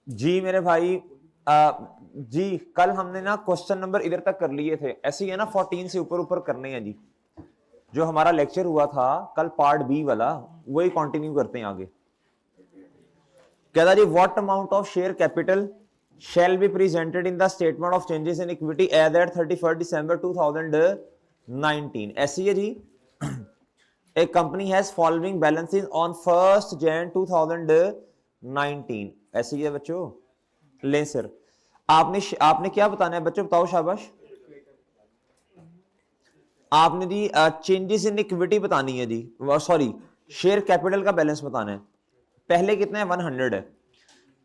जी मेरे भाई जी कल हमने ना क्वेश्चन नंबर इधर तक कर लिए थे, ऐसे ही है ना 14 से ऊपर ऊपर करने हैं जी। जो हमारा लेक्चर हुआ था कल पार्ट बी वाला वही कंटिन्यू करते हैं आगे। कहता जी what amount of share capital shall be presented in the statement of changes in equity as at 31st December 2019। ऐसी है जी। A company has following balances on 1st Jan 2019। ऐसी है बच्चों। ले सर आपने क्या बताना है बच्चों, बताओ शाबाश। आपने जी चेंजेस इन इक्विटी बतानी है जी, सॉरी शेयर कैपिटल का बैलेंस बताना है। पहले कितना है 100 है।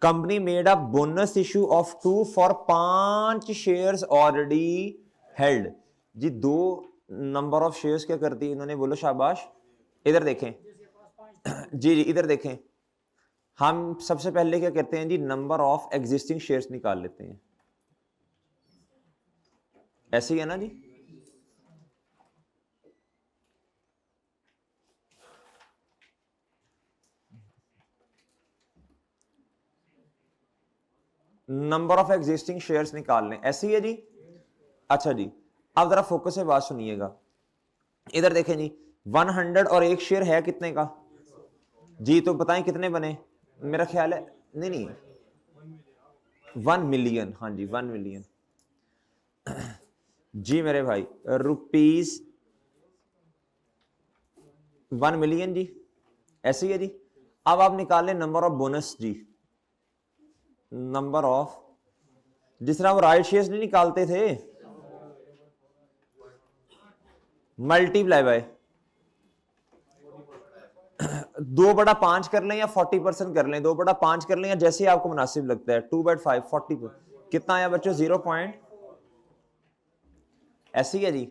Company made a bonus issue of 2 for 5 shares already held. जी 2 नंबर ऑफ शेयर्स क्या करती है इन्होंने, बोलो शाबाश। इधर देखें जी इधर देखें। हम सबसे पहले क्या कहते हैं जी, नंबर ऑफ एग्जिस्टिंग शेयर्स निकाल लेते हैं। ऐसे ही है ना जी। नंबर ऑफ एग्जिस्टिंग शेयर्स निकाल लें, ऐसी है जी। अच्छा जी अब जरा फोकस से बात सुनिएगा। इधर देखें जी 100 और एक शेयर है कितने का जी, तो बताएं कितने बने। मेरा ख्याल है नहीं नहीं 1 मिलियन, हाँ जी 1 मिलियन। जी मेरे भाई रुपीज 1 मिलियन जी, ऐसी है जी। अब आप निकाल लें नंबर ऑफ बोनस जी, नंबर ऑफ, जिस तरह वो राइट शेयर्स नहीं निकालते थे, मल्टीप्लाई बाय 2/5 कर लें या 40% कर लें, 2/5 कर लें या जैसे आपको मुनासिब लगता है। 2/5 40 कितना आया बच्चों, 0 पॉइंट, ऐसी है जी।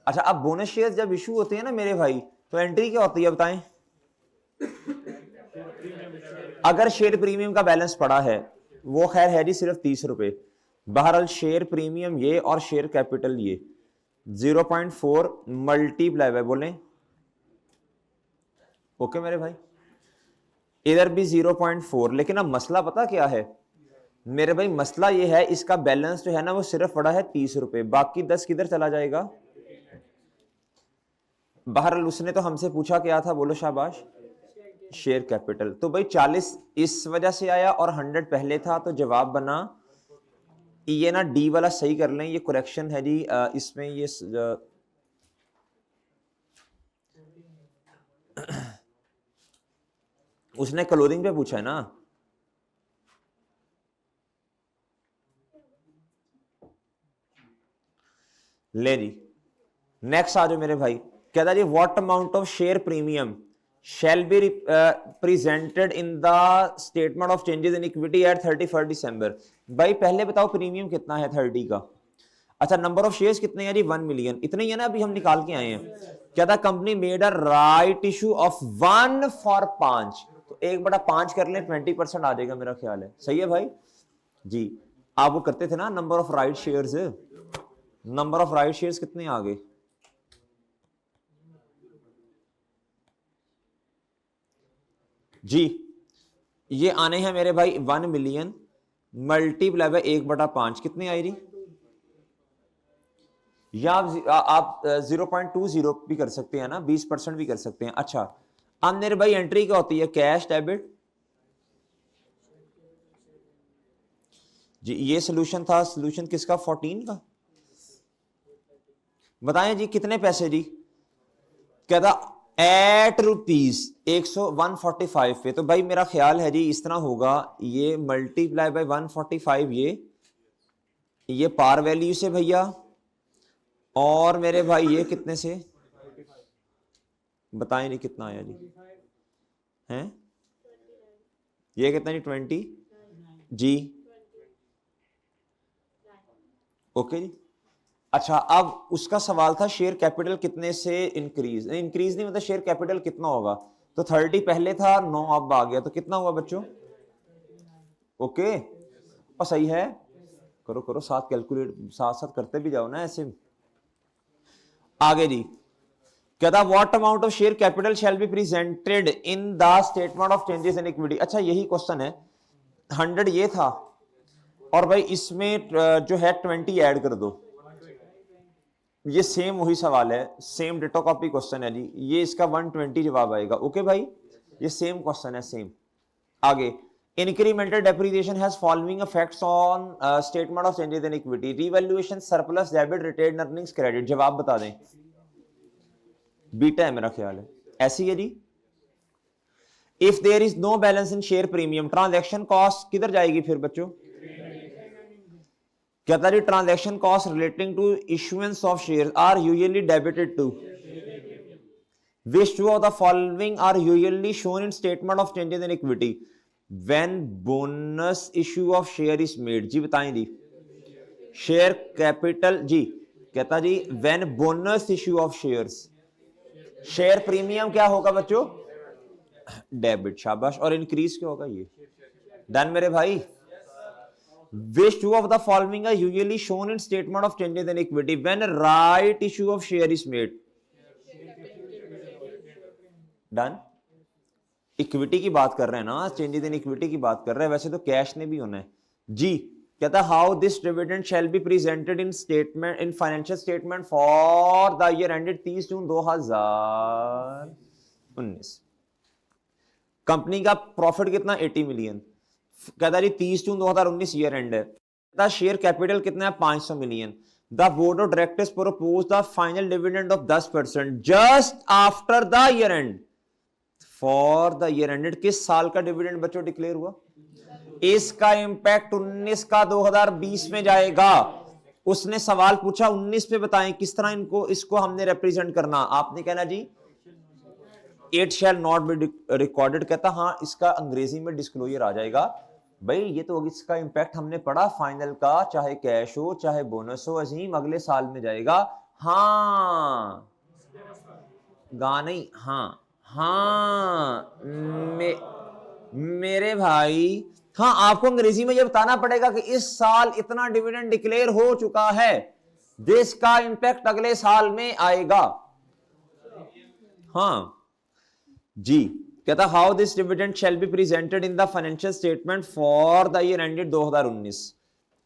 अच्छा अब बोनस शेयर जब इशू होते हैं ना मेरे भाई, तो एंट्री क्या होती है बताएं। अगर शेयर प्रीमियम का बैलेंस पड़ा है वो खैर है जी सिर्फ 30 रुपए। बहरहाल शेयर प्रीमियम ये और शेयर कैपिटल ये 0.4 मल्टीप्लाई बाय, बोलें ओके मेरे भाई। इधर भी 0.4, लेकिन अब मसला पता क्या है मेरे भाई, मसला ये है इसका बैलेंस जो है ना वो सिर्फ पड़ा है 30 रुपए, बाकी 10 किधर चला जाएगा। बहरहाल उसने तो हमसे पूछा क्या था, बोलो शाबाश, शेयर कैपिटल। तो भाई 40 इस वजह से आया और 100 पहले था, तो जवाब बना ये ना डी वाला सही कर लें, ये करेक्शन है जी। इसमें ये उसने क्लोजिंग पे पूछा है ना। ले जी नेक्स्ट आ जाओ मेरे भाई। कहता जी what amount of share premium shall be presented in the statement of changes in equity at 31st December। भाई पहले बताओ प्रीमियम कितना है 30 का। अच्छा नंबर ऑफ शेयर्स कितने हैं जी, 1 मिलियन, इतने ही है ना, अभी हम निकाल के आए हैं। क्या था, company made a right issue of 1 for 5, तो 1/5 कर लें 20% आ जाएगा मेरा ख्याल है, सही है भाई जी। आप वो करते थे ना number of right shares, number of right shares कितने आ गए जी, ये आने हैं मेरे भाई 1 मिलियन मल्टीप्लाई बाय 1/5 कितने आई रही, या आप 0.20 भी कर सकते हैं ना, 20% भी कर सकते हैं। अच्छा अब मेरे भाई एंट्री क्या होती है, कैश डेबिट जी। ये सोल्यूशन था, सोल्यूशन किसका 14 का, बताएं जी कितने पैसे जी। कहता एट रुपीज 145 पे, तो भाई मेरा ख्याल है जी इस तरह होगा, ये मल्टीप्लाई बाय 145, ये पार वैल्यू से भैया, और मेरे भाई ये कितने से, बताएं नहीं कितना आया जी, हैं ये कितना जी 20 जी, ओके जी। अच्छा अब उसका सवाल था शेयर कैपिटल कितने से इंक्रीज, इंक्रीज नहीं मतलब शेयर कैपिटल कितना होगा, तो 30 पहले था 9 अब आ गया, तो कितना हुआ बच्चों, ओके और सही है। करो करो साथ कैलकुलेट, साथ साथ करते भी जाओ ना ऐसे। आगे जी कहता what amount of share capital shall be presented in the statement of changes in equity. अच्छा यही क्वेश्चन है, 100 ये था, और भाई इसमें जो है 20 ऐड कर दो। ये सेम वही सवाल है, सेम डिटो कॉपी क्वेश्चन है जी, ये इसका 120 जवाब आएगा। ओके भाई, ये सेम क्वेश्चन है, सेम। आगे, incremental depreciation has following effects on statement of changes in equity, revaluation, surplus, debit, retained earnings, credit. जवाब बता दें। बीटा है मेरा ख्याल है, ऐसी है जी। If there is no balance in share premium, transaction cost किधर जाएगी फिर बच्चों? कहता जी transaction cost relating to issuance of share are usually debited to which two of the following are usually shown in statement of changes in equity when bonus issue of share is made? जी बताएं जी। Share capital G, कहता जी when bonus issue of shares, share premium क्या होगा बच्चों? Debit, शाबाश। और increase क्या होगा? ये डन मेरे भाई। Which two of the following are usually shown in statement of changes in equity when right issue of share is made? Done. Equity की बात कर रहे हैं ना, चेंजेस इन इक्विटी की बात कर रहे हैं, वैसे तो कैश ने भी होना है जी। कहता है how this dividend shall be presented in statement, in financial statement for the year ended 30 June 2019। Company का प्रॉफिट कितना? 80 मिलियन। कहता है 30 जून 2019 ईयर एंड है। शेयर कैपिटल कितना है? 500 million. The board of directors propose the final dividend of 10% just after the year and for the year ended. किस साल का डिविडेंड बच्चों डिक्लेयर हुआ? इसका इंपैक्ट 19 का 2020 में जाएगा। उसने सवाल पूछा 19 पे, बताएं किस तरह इनको इसको हमने रिप्रेजेंट करना। आपने कहना जी it shall not be recorded. कहता हाँ इसका अंग्रेजी में डिस्क्लोजर आ जाएगा। भाई ये तो इसका इंपैक्ट हमने पढ़ा फाइनल का, चाहे कैश हो चाहे बोनस हो, अजीम अगले साल में जाएगा। हाँ गा नहीं, हाँ हाँ मेरे भाई, हाँ आपको अंग्रेजी में ये बताना पड़ेगा कि इस साल इतना डिविडेंड डिक्लेयर हो चुका है, जिसका इंपैक्ट अगले साल में आएगा। हाँ जी। कहता how this dividend shall be presented in the financial statement for the year ended 2019।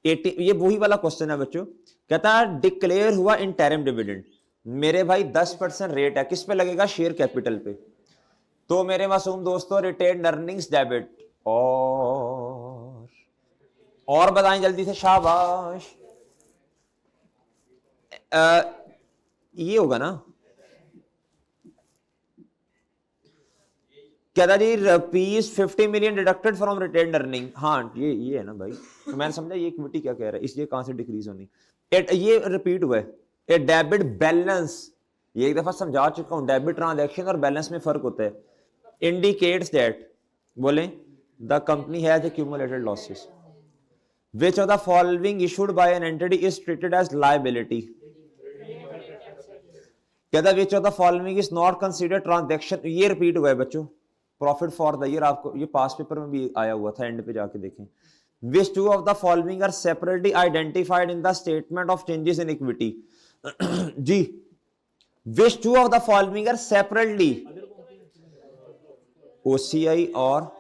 ये वही वाला क्वेश्चन है बच्चों। कहता डिक्लेयर हुआ इंटरिम डिविडेंड। मेरे भाई 10% रेट है, किस पे लगेगा? शेयर कैपिटल पे। तो मेरे मासूम दोस्तों रिटेन्ड अर्निंग्स डेबिट और बताएं जल्दी से, शाबाश। ये होगा ना, कहता जी rupees 50 million deducted from retained earning. हाँ ये है ना भाई, तो मैंने समझा ये इक्विटी क्या कह रहा है, इसलिए कहां से डिक्रीज होनी। ये रिपीट हुआ है। ए डेबिट बैलेंस, ये एक दफा समझा चुका हूं, डेबिट ट्रांजैक्शन और बैलेंस में फर्क होता है। इंडिकेट्स दैट, बोले the company has accumulated losses. Which of the following issued by an entity is treated as liability? कहता which of the following is not considered transaction. ये रिपीट हुआ है बच्चों। प्रॉफिट फॉर द ईयर, आपको ये पास paper में भी आया हुआ था, एंड पे जाके देखें। Which two of the following are separately identified in the statement of changes in equity? Ji, which two of the following are separately OCI और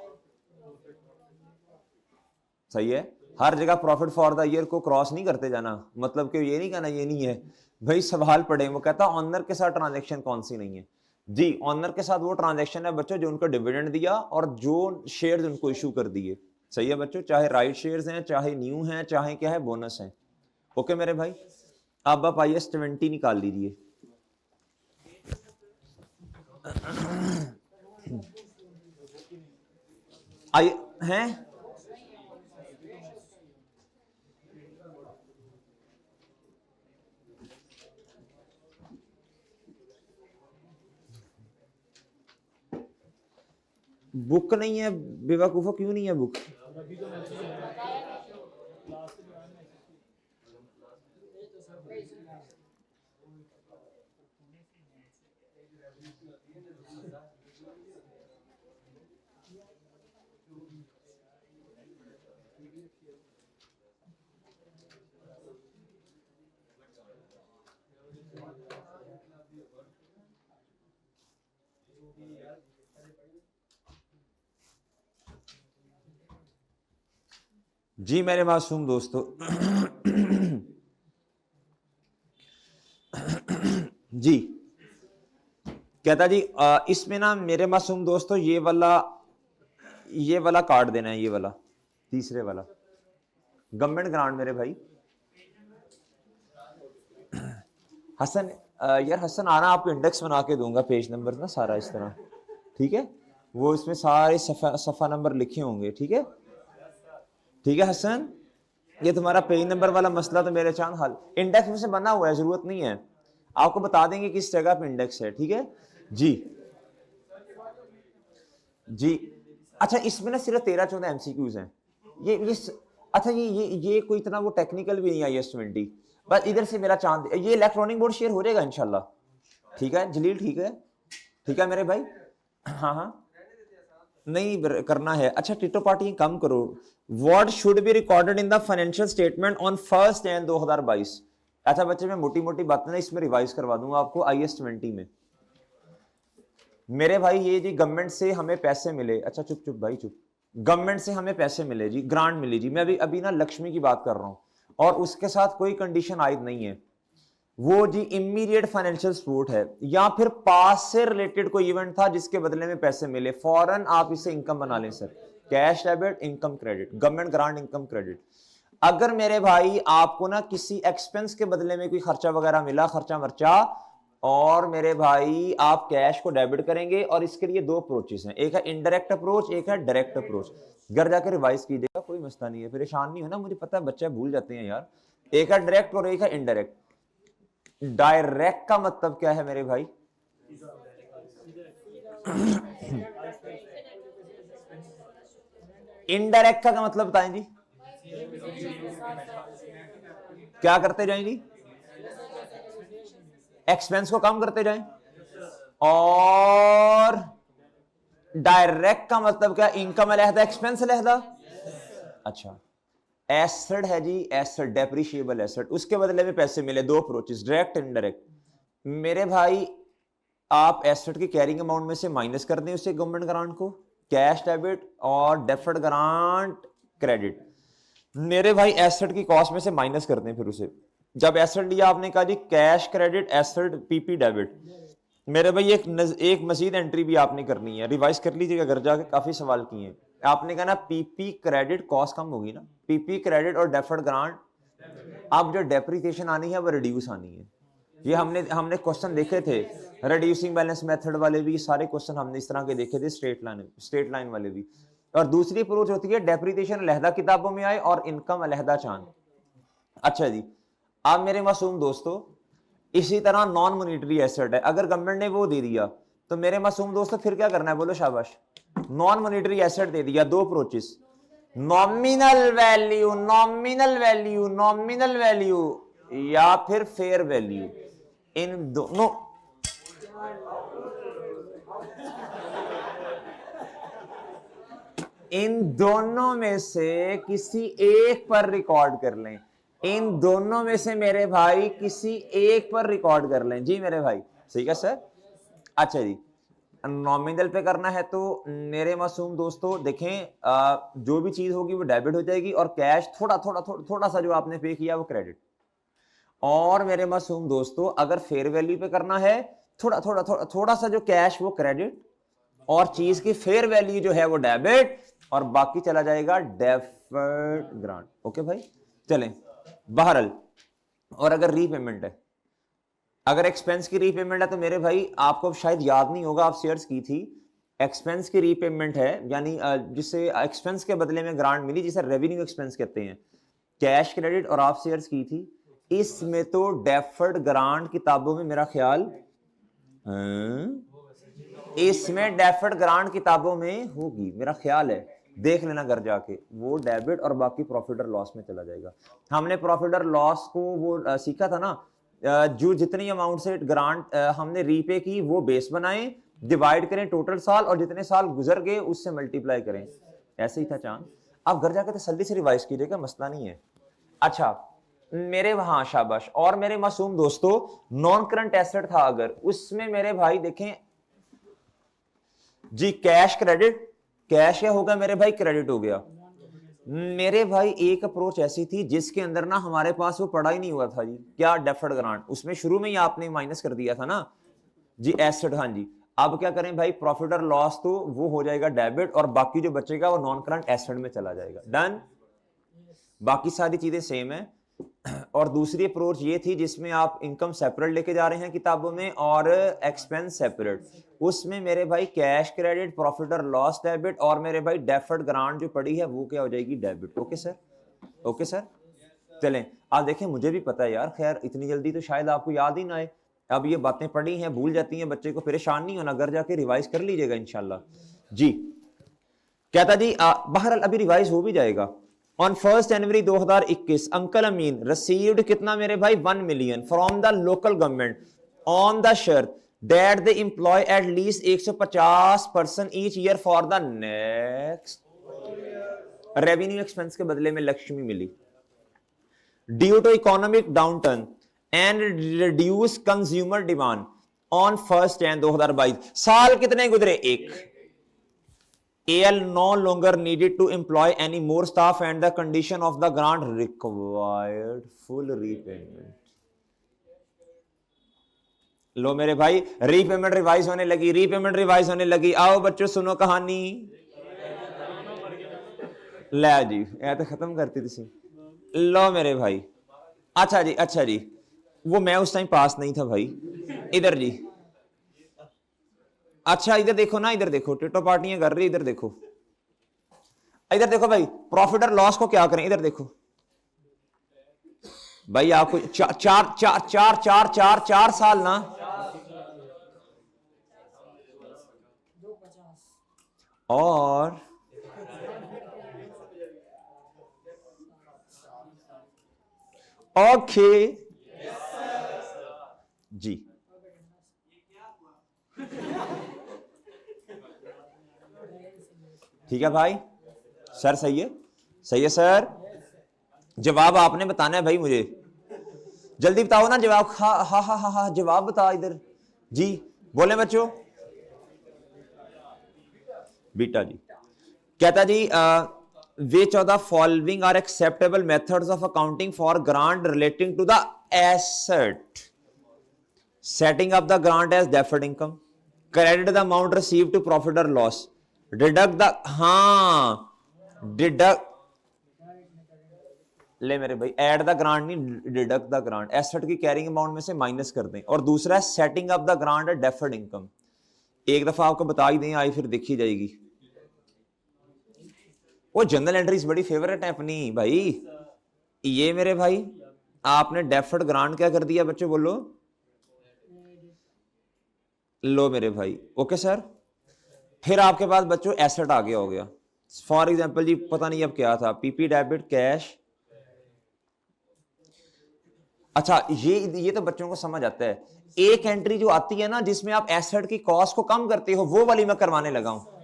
सही है। हर जगह प्रॉफिट फॉर द ईयर को क्रॉस नहीं करते जाना, मतलब कि ये नहीं कहना ये नहीं है भाई। सवाल पढ़े, वो कहता ऑनर के साथ ट्रांजैक्शन कौन सी नहीं है जी? ऑनर के साथ वो ट्रांजैक्शन है बच्चों जो उनको डिविडेंड दिया और जो शेयर्स उनको इशू कर दिए। सही है बच्चों, चाहे राइट शेयर्स हैं, चाहे न्यू हैं, चाहे क्या है बोनस है। ओके मेरे भाई, अब आप IAS 20 निकाल लीजिए। आई हैं बुक नहीं है बेवकूफो, क्यों नहीं है बुक? जी मेरे मासूम दोस्तों जी कहता जी इसमें ना मेरे मासूम दोस्तों ये वाला कार्ड देना है, ये वाला तीसरे वाला गवर्नमेंट ग्रांट मेरे भाई। हसन यार हसन आना, आपको इंडेक्स बना के दूंगा, पेज नंबर ना सारा इस तरह, ठीक है, वो इसमें सारे सफा नंबर लिखे होंगे, ठीक है, ठीक है हसन, ये तुम्हारा पेज नंबर वाला मसला तो मेरे चांद हल इंडेक्स में से बना हुआ है, जरूरत नहीं है, आपको बता देंगे किस जगह पे इंडेक्स है, ठीक है जी जी। अच्छा इसमें ना सिर्फ 13-14 एमसीक्यूज हैं, ये अच्छा ये कोई इतना वो टेक्निकल भी नहीं है IS-20, बस इधर से मेरा चांद, ये इलेक्ट्रॉनिक बोर्ड शेयर हो जाएगा इंशाल्लाह, ठीक है जलील, ठीक है मेरे भाई, हाँ हाँ नहीं करना है। अच्छा टिटो पार्टी कम करो, what should be recorded in the financial statement on 1 January 2022। अच्छा बच्चे मैं मोटी मोटी बातें ना इसमें रिवाइज करवा दूंगा आपको IS-20 में। मेरे भाई ये जी गवर्नमेंट से हमें पैसे मिले, अच्छा चुप चुप भाई चुप, गवर्नमेंट से हमें पैसे मिले जी, ग्रांट मिली जी, मैं अभी ना लक्ष्मी की बात कर रहा हूं, और उसके साथ कोई कंडीशन आयद नहीं है, वो जी इमीडिएट फाइनेंशियल सपोर्ट है, या फिर पास से रिलेटेड कोई इवेंट था जिसके बदले में पैसे मिले, फौरन आप इसे इनकम बना लें sir, cash debit income credit, government grant income credit. अगर मेरे भाई आपको ना किसी एक्सपेंस के बदले में कोई खर्चा वगैरह मिला, खर्चा मर्चा, और मेरे भाई आप कैश को डेबिट करेंगे, और इसके लिए 2 अप्रोचेस हैं, एक है इनडायरेक्ट अप्रोच, एक है डायरेक्ट अप्रोच, घर जाकर रिवाइज कीजिएगा, कोई मसला नहीं है, परेशान नहीं हो ना, मुझे पता है बच्चे भूल जाते हैं यार, एक है डायरेक्ट और एक है इनडायरेक्ट। डायरेक्ट का मतलब क्या है मेरे भाई? इनडायरेक्ट का मतलब बताएं जी, क्या करते जाएं जी, एक्सपेंस को कम करते जाएं, और डायरेक्ट का मतलब क्या, इनकम अलहदा एक्सपेंस अलहदा। अच्छा एसेट है जी, एसेट डेप्रिशिएबल एसेट, उसके बदले में पैसे मिले, 2 अप्रोचेस, डायरेक्ट इनडायरेक्ट। मेरे भाई आप एसेट की कैरिंग अमाउंट में से माइनस कर दें उसे गवर्नमेंट ग्रांट को, कैश डेबिट और डेफर्ड ग्रांट क्रेडिट, मेरे भाई एसेट की कॉस्ट में से माइनस कर दें, फिर उसे जब एसेट लिया आपने कहा जी cash credit asset PP debit, मेरे भाई एक मजीद एंट्री भी आपने करनी है, रिवाइज कर लीजिएगा घर जाके, काफी सवाल किए हैं आपने, कहा ना PP क्रेडिट कॉस्ट कम होगी ना, PP क्रेडिट और डेफर्ड ग्रांट, अब जो डेप्रिसिएशन आनी है वो रिड्यूस आनी है, ये हमने क्वेश्चन देखे थे, रिड्यूसिंग बैलेंस मेथड वाले भी, सारे क्वेश्चन हमने इस तरह के देखे थे, स्ट्रेट लाइन वाले भी। और दूसरी अप्रोच होती है डेप्रिसिएशन अलहदा किताबों में आए और इनकम अलहदा चांद। अच्छा जी अब मेरे मासूम दोस्तों इसी तरह नॉन मॉनिटरी एसेट है, अगर गवर्नमेंट ने वो दे दिया तो मेरे मासूम दोस्तों फिर क्या करना है, बोलो शाबाश, नॉन मॉनिटरी एसेट दे दिया, 2 approaches, nominal value, nominal value, nominal value, या फिर फेयर वैल्यू, इन दोनों में से किसी एक पर रिकॉर्ड कर लें, इन दोनों में से मेरे भाई किसी एक पर रिकॉर्ड कर लें जी मेरे भाई, ठीक है सर। अच्छा जी नॉमिनल पे करना है तो मेरे मासूम दोस्तों देखें जो भी चीज होगी वो डेबिट हो जाएगी, और कैश थोड़ा सा जो आपने पे किया वो क्रेडिट, और मेरे मासूम दोस्तों अगर फेयर वैल्यू पे करना है थोड़ा सा जो कैश वो क्रेडिट, और चीज की फेयर वैल्यू जो है वो डेबिट, और बाकी चला जाएगा डेफर्ड ग्रांट। ओके भाई चलें बहरल, और अगर रीपेमेंट है, अगर एक्सपेंस की रीपेमेंट है तो मेरे भाई आपको शायद याद नहीं होगा, आप शेयर्स की थी, एक्सपेंस की रीपेमेंट है, यानी जिससे एक्सपेंस के बदले में ग्रांट मिली, जिसे रेवेन्यू एक्सपेंस कहते हैं, कैश क्रेडिट और आप शेयर्स की थी, इसमें तो डेफर्ड ग्रांट किताबों में मेरा ख्याल इसमें डेफर्ड ग्रांट किताबों में होगी, मेरा ख्याल है, देख लेना घर जाके, वो डेबिट और बाकी प्रॉफिट और लॉस में चला जाएगा। हमने प्रॉफिट और लॉस को वो सीखा था ना, जो जितनी अमाउंट से ग्रांट हमने रीपे की वो बेस बनाएं, डिवाइड करें टोटल साल, और जितने साल गुजर गए उससे मल्टीप्लाई करें, ऐसे ही था चांद। आप घर जाके तसल्ली से रिवाइज कीजिएगा, मसला नहीं है। अच्छा मेरे वहां शाबाश, और मेरे मासूम दोस्तों नॉन करंट एसेट था अगर, उसमें मेरे भाई देखें जी कैश क्रेडिट, कैश क्या होगा मेरे भाई, क्रेडिट हो गया मेरे भाई एक अप्रोच ऐसी थी जिसके अंदर ना हमारे पास वो पड़ा ही नहीं हुआ था जी, क्या डेफर्ड ग्रांट, उसमें शुरू में ही आपने माइनस कर दिया था ना जी एसेट। हाँ जी, अब क्या करें भाई, प्रॉफिट और लॉस तो वो हो जाएगा डेबिट और बाकी जो बचेगा वो नॉन करंट एसेट में चला जाएगा। डन, बाकी सारी चीजें सेम है। और दूसरी अप्रोच ये थी जिसमें आप इनकम सेपरेट लेके जा रहे हैं किताबों में और एक्सपेंस सेपरेट, उसमें मेरे भाई कैश क्रेडिट, प्रॉफिट और लॉस डेबिट, और मेरे भाई डेफर्ड ग्रांट जो पड़ी है वो क्या हो जाएगी, debit. Okay sir, okay sir. चलें, आप देखें मुझे भी पता है यार, खैर इतनी जल्दी तो शायद आपको याद ही ना आए, अब ये बातें पड़ी हैं भूल जाती हैं, बच्चे को परेशान नहीं होना, घर जाके रिवाइज कर लीजिएगा इंशाल्लाह जी। कहता जी बहरहाल अभी रिवाइज हो भी जाएगा। On 1 January 2021 uncle Amin received कितना मेरे भाई, 1 million from the local government on the शर्त that they employ at least 150 person each year for the next. Revenue expense के बदले में लक्ष्मी मिली। Due to economic downturn and reduce consumer demand on 1 January 2022, साल कितने गुजरे, एक। AL no longer needed to employ any more staff and the condition of the grant required full repayment। लो मेरे भाई, रीपेमेंट रिवाइज होने लगी, रीपेमेंट रिवाइज होने लगी। आओ बच्चों सुनो कहानी। ले जी, ऐ तो खत्म करती थी। लो मेरे भाई, अच्छा जी, अच्छा जी, वो मैं उस टाइम पास नहीं था भाई। इधर जी, अच्छा इधर देखो ना, इधर देखो, टिटो पार्टियां कर रही, इधर देखो, इधर देखो भाई, प्रॉफिट और लॉस को क्या करें, इधर देखो भाई, आपको चार चार चार चार चार चार चार साल ना, और ओके जी, ठीक है भाई, सर सही है, सही है सर। जवाब आपने बताना है भाई, मुझे जल्दी बताओ ना जवाब। हा हा हा हा हा, जवाब बता इधर जी, बोले बच्चों। बीटा जी कहता जी which of the following are acceptable methods of accounting for grant relating to the asset? Setting up the grant as deferred income, credit the amount received to profit or loss, deduct the, हाँ deduct, ले मेरे भाई, add the grant नहीं, deduct the grant, asset की carrying amount में से minus कर दें, और दूसरा है setting up the grant at deferred income. एक दफा आपको बता ही दें, आई फिर देखी जाएगी। वो जनरल एंट्रीज बड़ी फेवरेट है अपनी भाई। ये मेरे भाई, आपने डेफर्ड ग्रांट क्या कर दिया बच्चों, बोलो। लो मेरे भाई, ओके सर। फिर आपके पास बच्चों एसेट आ गया, हो गया फॉर एग्जांपल जी, पता नहीं अब क्या था, पीपी डेबिट कैश। अच्छा ये तो बच्चों को समझ आता है। एक एंट्री जो आती है ना जिसमें आप एसेट की कॉस्ट को कम करते हो, वो वाली मैं करवाने लगा हूं।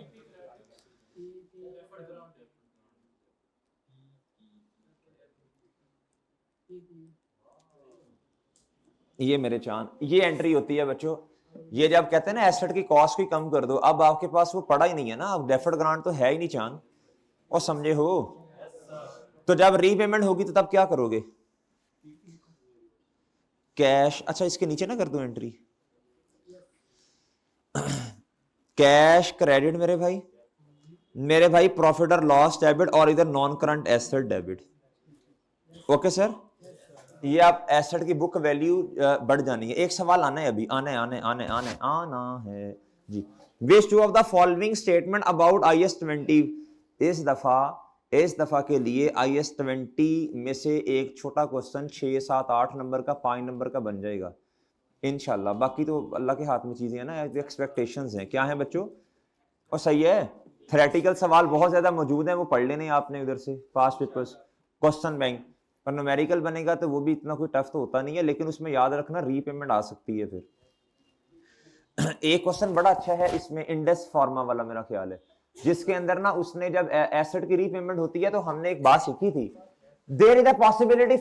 ये मेरे चांद, ये एंट्री होती है बच्चों, ये जब कहते हैं ना एसेट की कॉस्ट को कम कर दो, अब आपके पास वो पड़ा ही नहीं है ना, अब डेफर्ड ग्रांट तो है ही नहीं चांद, और समझे हो। तो जब रीपेमेंट होगी तो तब क्या करोगे, कैश, अच्छा इसके नीचे ना कर दो एंट्री, कैश क्रेडिट मेरे भाई प्रॉफिट और लॉस डेबिट, और इधर non current asset debit. Okay sir, ये आप एसेट की बुक वैल्यू बढ़ जानी है। एक सवाल आना है अभी, आने आने आने आने आना है जी। Which two of the following statement about IAS 20, इस दफा के लिए IAS 20 में से एक छोटा क्वेश्चन 6 7 8 नंबर का, 5 नंबर का बन जाएगा इंशाल्लाह। बाकी तो अल्लाह के हाथ में चीजें हैं ना, एक्सपेक्टेशंस हैं, क्या है बच्चों, और सही है। थ्योरेटिकल सवाल बहुत ज्यादा मौजूद है, वो पढ़ लेने आपने उधर से, पास्ट पेपर्स, क्वेश्चन बैंक, और न्यूमेरिकल बनेगा तो वो भी इतना कोई टफ तो होता नहीं है, लेकिन उसमें याद रखना रीपेमेंट आ सकती है। फिर एक क्वेश्चन बड़ा अच्छा है इसमें, इंडेक्स फार्मा वाला मेरा ख्याल है, जिसके अंदर ना उसने जब एसेट की रीपेमेंट होती है तो हमने एक बात सीखी थी, there is a possibility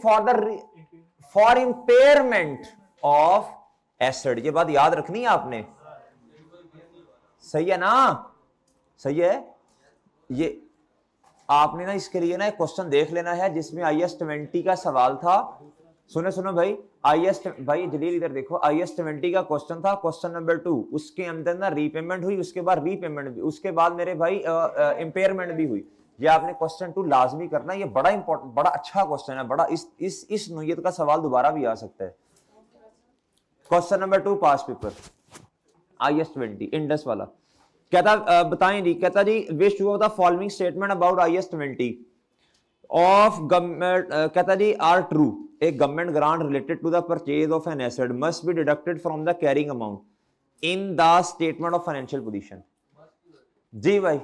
for impairment of asset. ये बात याद रखनी है आपने, सही है ना, सही है। ये आपने ना इसके लिए ना एक क्वेश्चन देख लेना है जिसमें IS 20 का सवाल था। सुनो सुनो भाई, भाई जलील इधर देखो, IS 20 का क्वेश्चन था, क्वेश्चन नंबर 2, उसके अंदर ना रीपेमेंट हुई, उसके बाद रीपेमेंट भी, उसके बाद मेरे भाई इंपेयरमेंट भी हुई। ये आपने क्वेश्चन 2 लाजमी करना, ये बड़ा इंपॉर्टेंट, बड़ा अच्छा क्वेश्चन है, बड़ा इस नोयत का सवाल दोबारा भी आ सकता है। Question number 2 past paper IS 20 इंडस वाला। कहता बताएं जी, कहता जी which two of the following statement about IS 20 of government, कहता जी are true. A government grant related to the purchase of an asset must be deducted from the carrying amount in the statement of financial position. जी भाई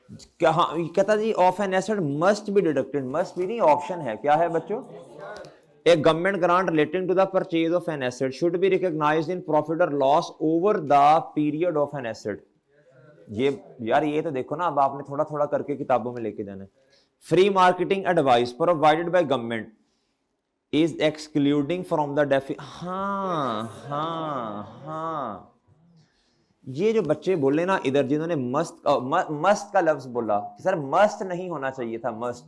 क्या, हाँ कहता जी of an asset must be deducted, must B नहीं option है, क्या है बच्चों? A government grant relating to the purchase of an asset should be recognized in profit or loss over the period of an asset। ये यार ये तो देखो ना, अब आपने थोड़ा थोड़ा करके किताबों में लेके जाना है। Free marketing advice provided by government is excluding from the डेफि, हाँ हाँ हाँ, ये जो बच्चे बोले ना इधर, जिन्होंने मस्त का लफ्ज बोला, सर मस्त नहीं होना चाहिए था, मस्ट,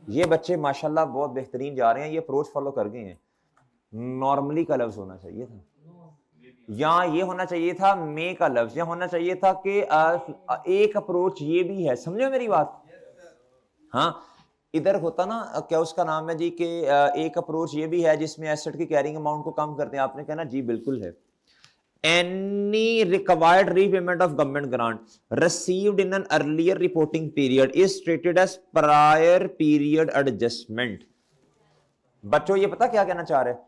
ये बच्चे माशाल्लाह बहुत बेहतरीन जा रहे हैं, ये अप्रोच फॉलो कर गए हैं। नॉर्मली का लफ्ज होना चाहिए था, या ये होना चाहिए था मे का लफ्ज, या होना चाहिए था कि एक अप्रोच ये भी है, समझो मेरी बात। हाँ इधर होता ना, क्या उसका नाम है जी, कि एक अप्रोच ये भी है जिसमें एसेट की कैरिंग अमाउंट को कम करते हैं, आपने कहना जी बिल्कुल है। Any required repayment of government grant received in an earlier reporting period is treated as prior period adjustment। बच्चों ये पता क्या कहना चाह रहे हैं?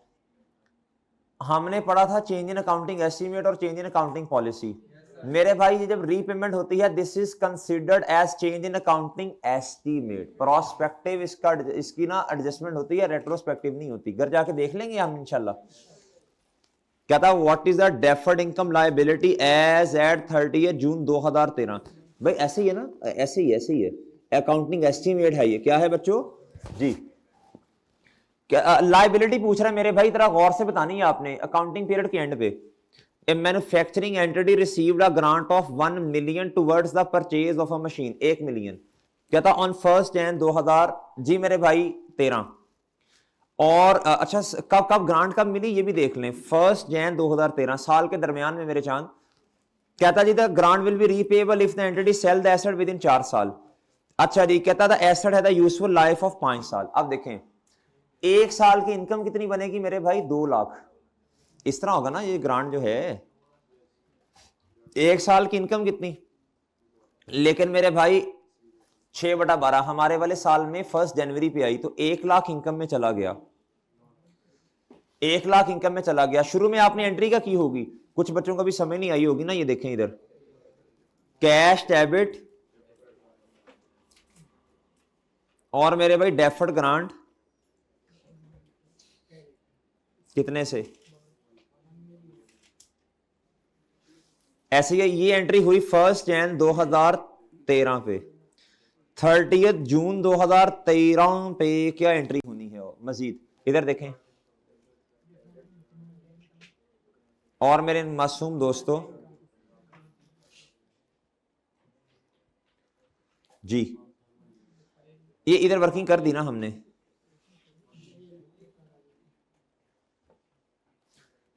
हमने पढ़ा था चेंज इन अकाउंटिंग एस्टीमेट और चेंज इन अकाउंटिंग पॉलिसी। मेरे भाई ये जब रीपेमेंट होती है, this is considered as change in accounting estimate. Prospective इसकी ना एडजस्टमेंट होती है, रेट्रोस्पेक्टिव नहीं होती। घर जाके देख लेंगे हम इंशाल्लाह। कहता what is the deferred income liability as at 30 June 2013। भाई ऐसे ही है ना, ऐसे ही है, अकाउंटिंग एस्टीमेट है ये। क्या है बच्चों जी? क्या लायबिलिटी पूछ रहा है मेरे भाई, तरह गौर से बतानी है आपने। अकाउंटिंग पीरियड के एंड पे ए manufacturing entity received a grant of 1 million towards the purchase of a machine, 1 million. कहता ऑन 1 जनवरी 2000, जी मेरे भाई 13। और अच्छा कब ग्रांट कब मिली ये भी देख लें, 1 जनवरी 2013, साल के दरमियान में मेरे चांद। कहता जी the grant will be repayable if the entity sell the asset within 4 साल। अच्छा जी, कहता द एसेट है द यूजफुल लाइफ ऑफ 5 साल। अब देखें 1 साल की इनकम कितनी बनेगी मेरे भाई? 2 लाख। इस तरह होगा ना ये ग्रांट जो है, 1 साल की इनकम कितनी? लेकिन मेरे भाई 6/12 हमारे वाले साल में 1 जनवरी पे आई, तो 1 लाख इनकम में चला गया, 1 लाख इनकम में चला गया। शुरू में आपने एंट्री क्या की होगी, कुछ बच्चों को भी समझ नहीं आई होगी ना, ये देखें इधर कैश डेबिट और मेरे भाई डेफर्ड ग्रांट कितने से, ऐसे ये एंट्री हुई 1 जनवरी 2013 पे, 30 जून 2013 पे क्या एंट्री होनी है मजीद, इधर देखें। और मेरे मासूम दोस्तों जी, ये इधर वर्किंग कर दी ना हमने।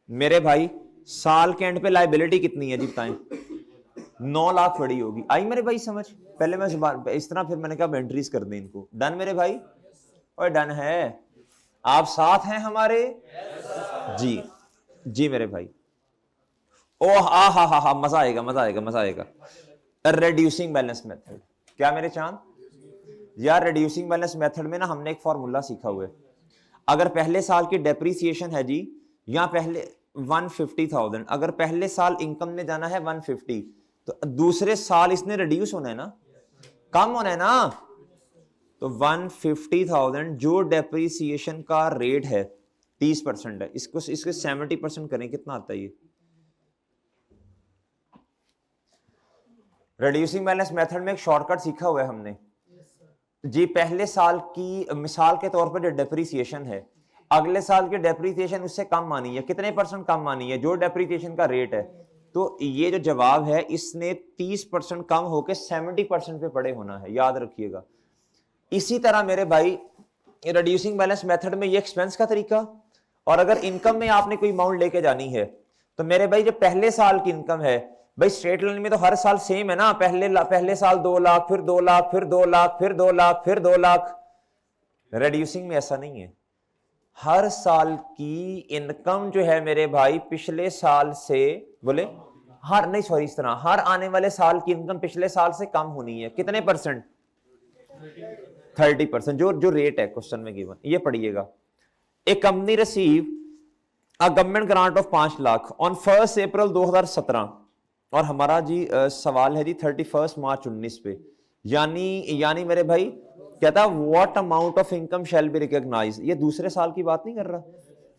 मेरे भाई साल के एंड पे लायबिलिटी कितनी है जी बताएं? 9 लाख पड़ी होगी। आई मेरे भाई समझ? पहले मैं इस तरह, फिर मैंने कहा एंट्रीज कर दें इनको। डन मेरे भाई? और डन है? आप साथ हैं हमारे? जी जी मेरे भाई। ओ हा, मजा आएगा। रिड्यूसिंग बैलेंस मेथड, क्या मेरे चांद यार? रिड्यूसिंग बैलेंस मेथड में ना हमने एक फॉर्मूला सीखा हुआ है। अगर पहले साल की डेप्रीसिएशन है जी, या पहले 150,000, अगर पहले साल इनकम में जाना है 150, तो दूसरे साल इसने रिड्यूस होना है ना, कम होना है ना। तो 150,000 जो डेप्रीसिएशन का रेट है 30% है, इसको 70% करें, कितना आता है ये? रिड्यूसिंग बैलेंस मेथड में एक शॉर्टकट सीखा हुआ है हमने जी। पहले साल की मिसाल के तौर पर जो डेप्रीसिएशन है, अगले साल की डेप्रीसिएशन उससे कम मानी है, कितने % कम मानी है? जो डेप्रीसिएशन का रेट है तो ये जो जवाब है इसने 30% कम होकर 70% पे पड़े होना है, याद रखिएगा। इसी तरह मेरे भाई रिड्यूसिंग बैलेंस मेथड में ये एक्सपेंस का तरीका, और अगर इनकम में आपने कोई अमाउंट लेके जानी है तो मेरे भाई जो पहले साल की इनकम है, भाई स्ट्रेट लाइन में तो हर साल सेम है ना, पहले साल 2 लाख, फिर 2 लाख, फिर 2 लाख, फिर 2 लाख, फिर 2 लाख। रिड्यूसिंग में ऐसा नहीं है, हर साल की इनकम जो है मेरे भाई पिछले साल से, बोले हर नहीं सॉरी इस तरह, हर आने वाले साल की इनकम पिछले साल से कम होनी है। कितने परसेंट? 30%, जो रेट है क्वेश्चन में गिवन। ये पढ़िएगा, a company receive a government grant of 5 lakh on 1 April 2017, और हमारा जी सवाल है जी 31 मार्च 19 पे, यानी मेरे भाई कहता what amount of income shall be recognise. ये दूसरे साल की बात नहीं कर रहा।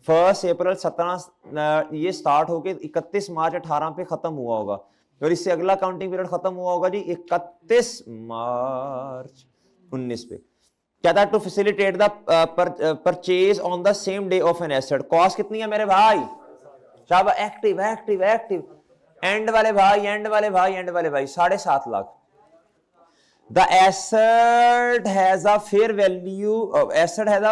1 अप्रैल 17 ये स्टार्ट होके 31 मार्च 18 पे खत्म हुआ होगा, और इससे अगला काउंटिंग पीरियड खत्म हुआ होगा जी 31 मार्च 19 पे। कहता to facilitate the purchase on the same day of an asset, cost कितनी है मेरे भाई? शाबाश, एक्टिव एक्टिव एक्टिव, एंड वाले भाई, एंड वाले भाई, एंड वाले भाई, 7.5 lakh. The asset has a fair value, asset has a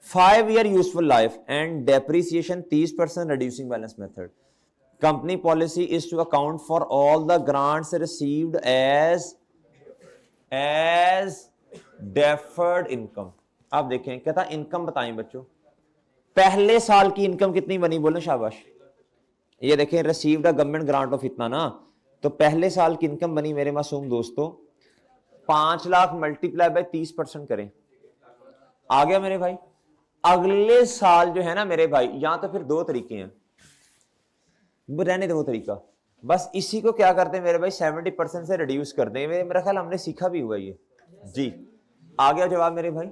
5-year useful life and depreciation 30%, reducing balance method. Company policy is to account for all the grants received as deferred income. आप देखें कहता income बताएं बच्चों, पहले साल की income कितनी बनी, बोलो शाबाश। ये देखें received a government grant of इतना ना, तो पहले साल की इनकम बनी मेरे मासूम दोस्तों 5 लाख मल्टीप्लाई बाय 30% करें, आ गया मेरे भाई। अगले साल जो है ना मेरे भाई, यहां तो फिर 2 तरीके हैं, रहने दो वो तरीका, बस इसी को क्या करते हैं मेरे भाई 70% से रिड्यूस कर दें। मेरा ख्याल हमने सीखा भी हुआ ये जी। आ गया जवाब मेरे भाई।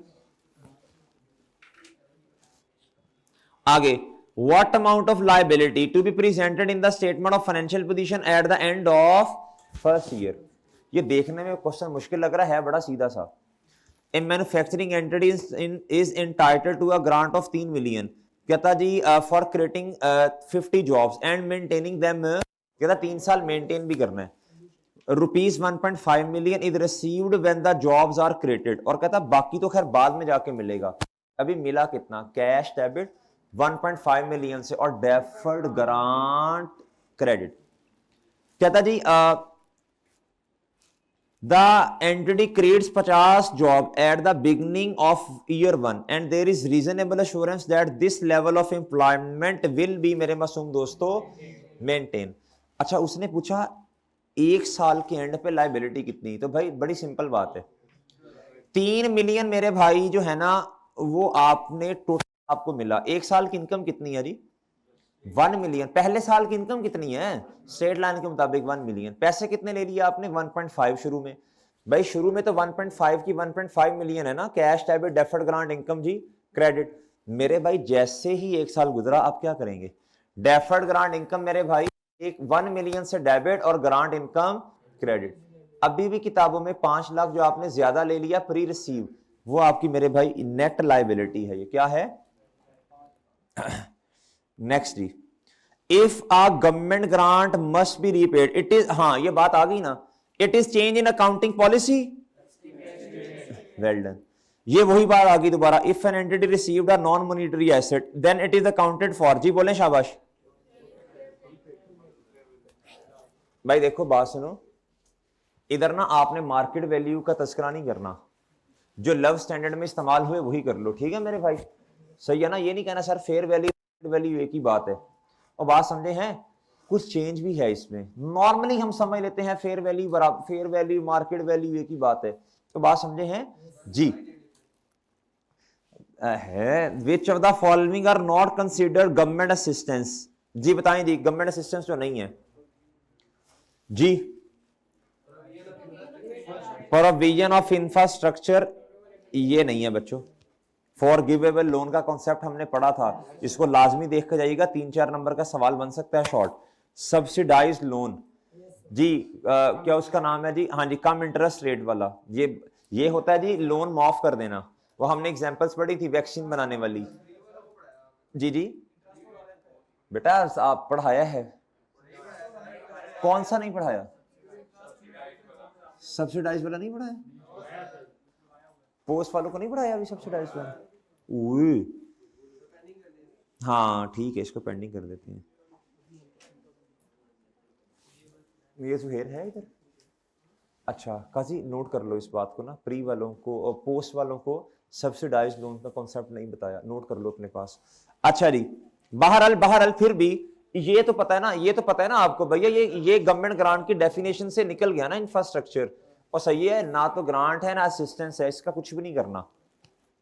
आगे, what amount of liability to be presented in the statement of financial position at the end of first year। ये देखने में क्वेश्चन मुश्किल लग रहा है, बड़ा सीधा सा। A manufacturing entity is entitled to a grant of 3 million, कहता जी for creating 50 jobs and maintaining them, कहता 3 साल मेंटेन भी करना है। Rupees 1.5 million is received when the jobs are created, और कहता बाकी तो खैर बाद में जाके मिलेगा। अभी मिला कितना? कैश डेबिट 1.5 मिलियन से और डेफर्ड ग्रांट क्रेडिट। कहता जी the entity creates 50 job at the beginning of year 1 and there is reasonable assurance that this level of employment will be, मेरे मासूम दोस्तों, मेंटेन। अच्छा, उसने पूछा 1 साल के एंड पे लायबिलिटी कितनी, तो भाई बड़ी सिंपल बात है, 3 मिलियन मेरे भाई जो है ना वो आपने टोटल आपको मिला। 1 साल की इनकम कितनी है जी? 1 मिलियन। पहले साल की इनकम कितनी है? स्टेट लाइन के मुताबिक 1 मिलियन। पैसे कितने ले लिए आपने? 1.5 शुरू में। भाई शुरू में तो 1.5 की 1.5 मिलियन है ना, cash debit deferred grant income जी क्रेडिट। मेरे भाई जैसे ही 1 साल गुजरा आप क्या करेंगे? डेफर्ड ग्रांट इनकम मेरे भाई 1 मिलियन से डेबिट और ग्रांट इनकम क्रेडिट। अभी भी किताबों में 5 लाख जो आपने ज्यादा ले लिया प्री रिसीव, वो आपकी मेरे भाई नेट लायबिलिटी है। ये क्या है? नेक्स्ट जी, if a government grant must be repaid it is, हाँ ये बात आ गई ना, it is change in accounting policy. Well done, ये वही बात आ गई दोबारा। If an entity received a non monetary asset then it is accounted for, जी बोले शाबाश। भाई देखो बात सुनो, इधर ना आपने मार्केट वैल्यू का तस्करा नहीं करना, जो लव स्टैंडर्ड में इस्तेमाल हुए वही कर लो, ठीक है मेरे भाई? सही है ना? ये नहीं कहना सर फेयर वैल्यू एक ही बात है, और बात समझे हैं, कुछ चेंज भी है इसमें। नॉर्मली हम समझ लेते हैं फेयर वैल्यू बराबर, फेयर वैल्यू मार्केट वैल्यू एक ही बात है, तो बात समझे हैं जी। है which of the following are not considered government assistance, जी बताएं जी, गवर्नमेंट असिस्टेंस जो नहीं है जी। प्रोविजन ऑफ इंफ्रास्ट्रक्चर, ये नहीं है बच्चों। फॉरगिवेबल लोन का कॉन्सेप्ट हमने पढ़ा था, इसको लाजमी देख कर जाइएगा, 3-4 नंबर का सवाल बन सकता है शॉर्ट। सब्सिडाइज्ड लोन जी, क्या उसका नाम है जी? हाँ जी, कम इंटरेस्ट रेट वाला, ये होता है जी लोन माफ कर देना। वो हमने एग्जांपल्स पढ़ी थी वैक्सीन बनाने वाली। जी जी बेटा आप पढ़ाया है, कौन सा नहीं पढ़ाया? सब्सिडाइज वाला नहीं पढ़ाया? पोस्ट वालों को नहीं पढ़ाया अभी सब्सिडाइज वाला? हाँ ठीक है, इसको पेंडिंग कर देते हैं। ये सुहेर है इधर? अच्छा काजी नोट कर लो इस बात को ना, प्री वालों को और पोस्ट वालों को सब्सिडाइज लोन का कॉन्सेप्ट नहीं बताया, नोट कर लो अपने पास। अच्छा जी, बहरहाल फिर भी ये तो पता है ना, ये तो पता है ना आपको भैया, ये गवर्नमेंट ग्रांट की डेफिनेशन से निकल गया ना इंफ्रास्ट्रक्चर, और सही है ना, तो ग्रांट है ना असिस्टेंस है, इसका कुछ भी नहीं करना।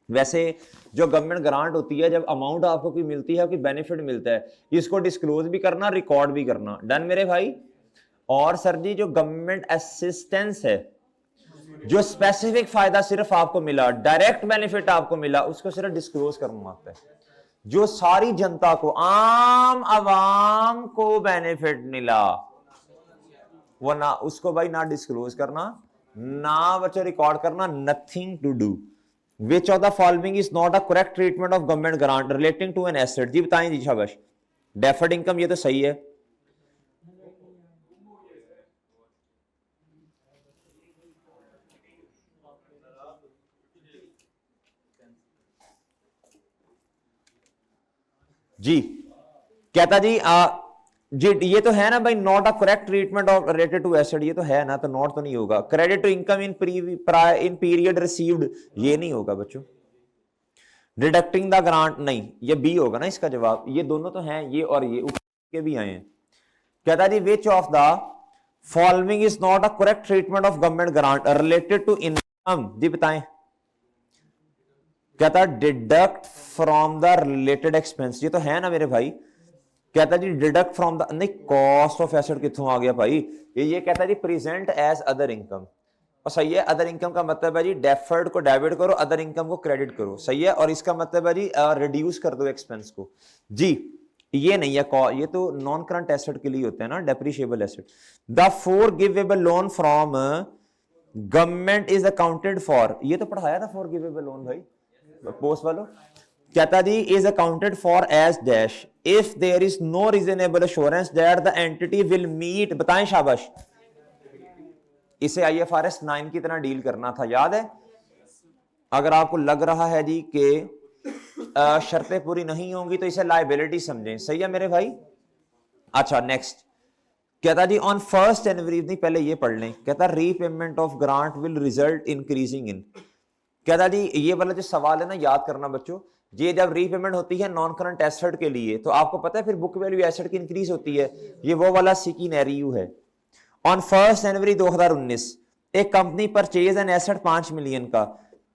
वैसे जो गवर्नमेंट ग्रांट होती है, जब अमाउंट आपको कोई मिलती है, कोई बेनिफिट मिलता है, इसको डिस्क्लोज भी करना, रिकॉर्ड भी करना। डन मेरे भाई? और सर जी जो गवर्नमेंट असिस्टेंस है, जो स्पेसिफिक फायदा सिर्फ आपको मिला, डायरेक्ट बेनिफिट आपको मिला, उसको सिर्फ डिस्क्लोज करना आता है। जो सारी जनता को, आम आवाम को बेनिफिट मिला, वो ना उसको भाई ना डिस्क्लोज करना, ना बच्चों रिकॉर्ड करना, nothing to do. Which of the following is not a correct treatment of government grant relating to an asset? जी बताएं जी, शाबाश। डेफर्ड इनकम, ये तो सही है। जी कहता जी जी ये तो है ना भाई, not a correct treatment of related to asset, ये तो है ना, तो नॉट तो नहीं होगा। Credit to income in period received, ये नहीं होगा बच्चों। डिडक्टिंग द ग्रांट, नहीं, ये बी होगा ना इसका जवाब। ये दोनों तो हैं, ये और ये ऊपर के भी आए हैं। कहता जी which of the following is not a correct treatment of government grant related to income? जी बताएं। कहता deduct from the related expense, ये तो है ना मेरे भाई। कहता जी डिडक्ट फ्रॉम द, नहीं कॉस्ट ऑफ एसेट कितों आ गया भाई? ये कहता जी प्रेजेंट एज अदर इनकम, और सही है। अदर इनकम का मतलब है जी डेफर्ड को डेबिट करो, अदर इनकम को क्रेडिट करो, सही है। और इसका मतलब है जी रिड्यूस कर दो एक्सपेंस को। जी ये नहीं है, ये तो नॉन करंट एसेट के लिए होता है ना, depreciable asset. The forgivable loan from government is accounted for, ये तो पढ़ाया था फॉरगिवेबल लोन भाई पोस्ट वालों। कहता जी is accounted for as dash if there is no reasonable assurance that the entity will meet, बताएं शाबाश। इसे IFRS 9 की तरह डील करना था, याद है? अगर आपको लग रहा है जी कि शर्तें पूरी नहीं होंगी तो इसे लायबिलिटी समझें, सही है मेरे भाई। अच्छा नेक्स्ट कहता जी ऑन 1 जनवरी, नहीं पहले ये पढ़ लें। कहता repayment of grant will result increasing in, कहता जी ये वाला जो सवाल है ना, याद करना बच्चों, ये जब रीपेमेंट होती है नॉन करंट एसेट के लिए, तो आपको पता है फिर बुक वैल्यू एसेट की इंक्रीज होती है, ये वो वाला सिनेरियो है। ऑन 1 जनवरी 2019 एक कंपनी परचेज एन एसेट 5 मिलियन का,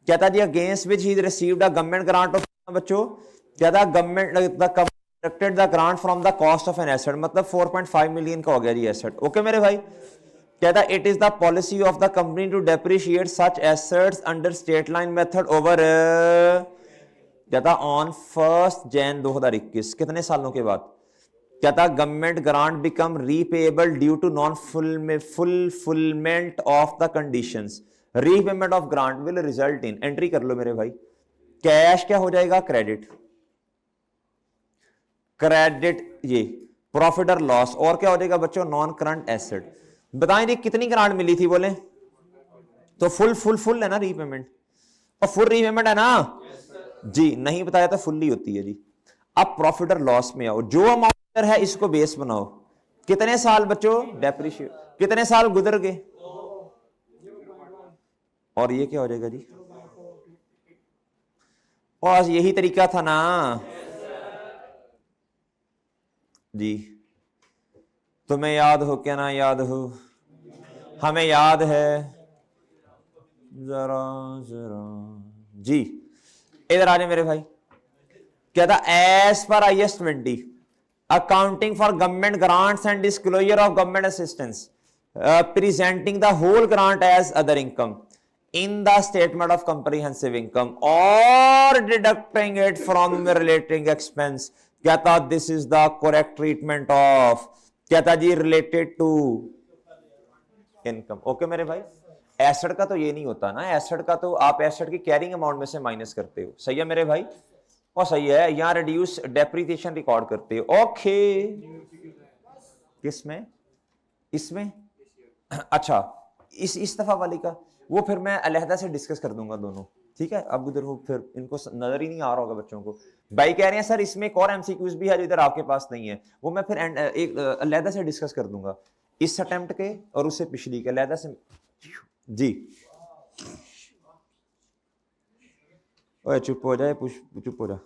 कहता जी against which he received a government grant of, बच्चों कहता government deducted the grant from the cost of an asset, मतलब 4.5 मिलियन का हो गया जी एसेट। ओके मेरे भाई। कहता it is the policy of the company to depreciate such assets under state line method over, कहता ऑन 1 जनवरी 2021, कितने सालों के बाद? कहता government grant become repayable due to non fulfilment of the conditions, repayment of grant will result in, entry कर लो मेरे भाई। कैश क्या हो जाएगा? क्रेडिट, क्रेडिट ये प्रॉफिट और लॉस, और क्या हो जाएगा बच्चों? Non current asset. बताएं जी कितनी ग्रांट मिली थी? बोले तो फुल है ना रीपेमेंट, और फुल रीपेमेंट है ना जी, नहीं बताया तो फुल्ली होती है जी। अब प्रॉफिट और लॉस में आओ, जो अमाउंट है इसको बेस बनाओ। कितने साल बच्चों? डेप्रिशिएट, कितने साल गुजर गए? और ये क्या हो जाएगा जी? और यही तरीका था ना जी, तुम्हें याद हो क्या ना याद हो, हमें याद है जरा जरा जी। इधर आ जाए मेरे भाई। क्या था? एज पर IAS 20 accounting for government grants and disclosure of government assistance presenting the whole grant as other income in the statement of comprehensive income or deducting it from relating expense, कहता this is the correct treatment of, कहता जी related to income। Okay मेरे भाई। Asset का तो ये नहीं होता ना, एसेट का तो आप एसेट की कैरिंग अमाउंट में से माइनस करते हो, सही है मेरे भाई। और सही है, यहां रिड्यूस डेप्रिसिएशन रिकॉर्ड करते हो। ओके किस में? इसमें अच्छा, इस दफा वाली का वो फिर मैं अलहदा से डिस्कस कर दूंगा दोनों, ठीक है। अब उधर वो फिर इनको नजर ही नहीं आ रहा होगा बच्चों को। भाई कह रहे हैं सर इसमें एक और एमसीक्यूज भी है जो इधर आपके पास नहीं है, वो मैं फिर एक अलहदा से डिस्कस कर दूंगा, इस अटेम्प्ट के और उससे पिछली के अलहदा से। जी ओए चुप हो जाए, चुप हो जा।